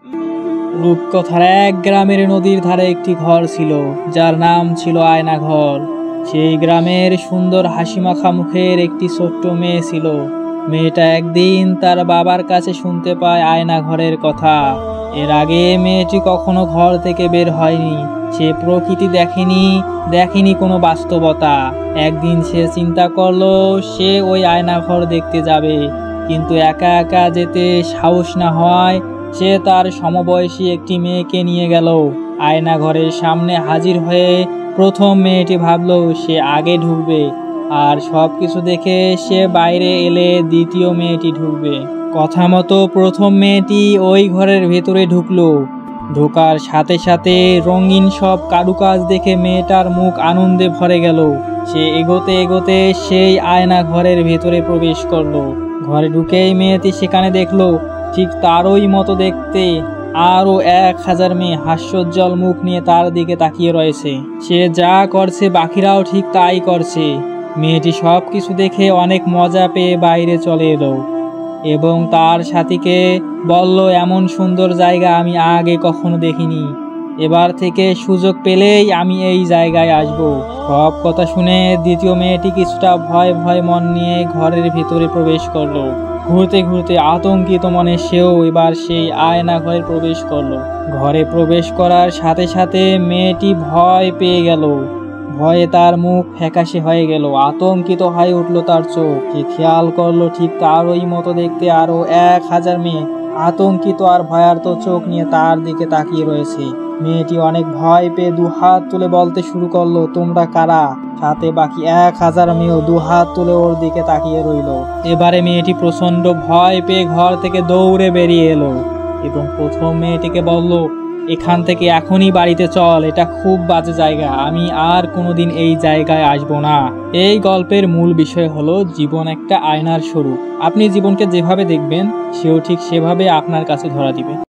রূপকথার এক গ্রামের নদীর ধারে একটি ঘর ছিল, যার নাম ছিল আয়না ঘর। সেই গ্রামের সুন্দর হাসিমাখা মুখের একটি ছোট্ট মেয়ে ছিল। মেয়েটা একদিন তার বাবার কাছে শুনতে পায় আয়না ঘরের কথা। এর আগে মেয়েটি কখনো ঘর থেকে বের হয়নি, সে প্রকৃতি দেখেনি কোনো বাস্তবতা। একদিন সে চিন্তা করলো সে ওই আয়না ঘর দেখতে যাবে, কিন্তু একা একা যেতে সাহস না হয় সে তার সমবয়সী একটি মেয়েকে নিয়ে গেল। আয়না ঘরের সামনে হাজির হয়ে প্রথম মেয়েটি ভাবলো সে আগে ঢুকবে, আর সবকিছু দেখে সে বাইরে এলে দ্বিতীয় মেয়েটি ঢুকবে। কথা মতো প্রথম মেয়েটি ওই ঘরের ভেতরে ঢুকলো। ঢোকার সাথে সাথে রঙিন সব কারুকাজ দেখে মেয়েটার মুখ আনন্দে ভরে গেল। সে এগোতে এগোতে সেই আয়না ঘরের ভেতরে প্রবেশ করলো। ঘরে ঢুকেই মেয়েটি সেখানে দেখলো ঠিক তারই মতো দেখতে আরো 1000 মেয়ে হাস্যোজ্জ্বল মুখ নিয়ে তার দিকে তাকিয়ে রয়েছে। সে যা করছে বাকিরাও ঠিক তাই করছে। মেয়েটি সব কিছু দেখে অনেক মজা পেয়ে বাইরে চলে এলো এবং তার সাথীকে বলল, এমন সুন্দর জায়গা আমি আগে কখনো দেখিনি, এবার থেকে সুযোগ পেলেই আমি এই জায়গায় আসব। সব কথা শুনে দ্বিতীয় মেয়েটি কিছুটা ভয় ভয় মন নিয়ে ঘরের ভিতরে প্রবেশ করলো। ঘুরতে ঘুরতে আতঙ্কিত মনে সেও এবার সেই আয়না ঘরে প্রবেশ করলো। ঘরে প্রবেশ করার সাথে সাথে মেয়েটি ভয় পেয়ে গেল। ভয়ে তার মুখ ফ্যাকাশে হয়ে গেল, আতঙ্কিত হয়ে উঠল তার চোখ। খেয়াল করলো ঠিক তারই মতো দেখতে আরো 1000 মেয়ে আতঙ্কিত আর ভয়ার্ত চোখ নিয়ে তার দিকে তাকিয়ে রয়েছে। মেয়েটি অনেক ভয় পেয়ে 2 হাত তুলে বলতে শুরু করলো, তোমরা কারা? সাথে বাকি 1000 মেয়েও 2 হাত তুলে ওর দিকে তাকিয়ে রইল। এবারে মেয়েটি প্রচন্ড ভয় পেয়ে ঘর থেকে দৌড়ে বেরিয়ে এলো এবং প্রথম মেয়েটিকে বলল, এখান থেকে এখনই বাড়িতে চল, এটা খুব বাজে জায়গা, আমি আর কোনোদিন এই জায়গায় আসবো না। এই গল্পের মূল বিষয় হলো জীবন একটা আয়নার স্বরূপ। আপনি জীবনকে যেভাবে দেখবেন সেও ঠিক সেভাবে আপনার কাছে ধরা দিবে।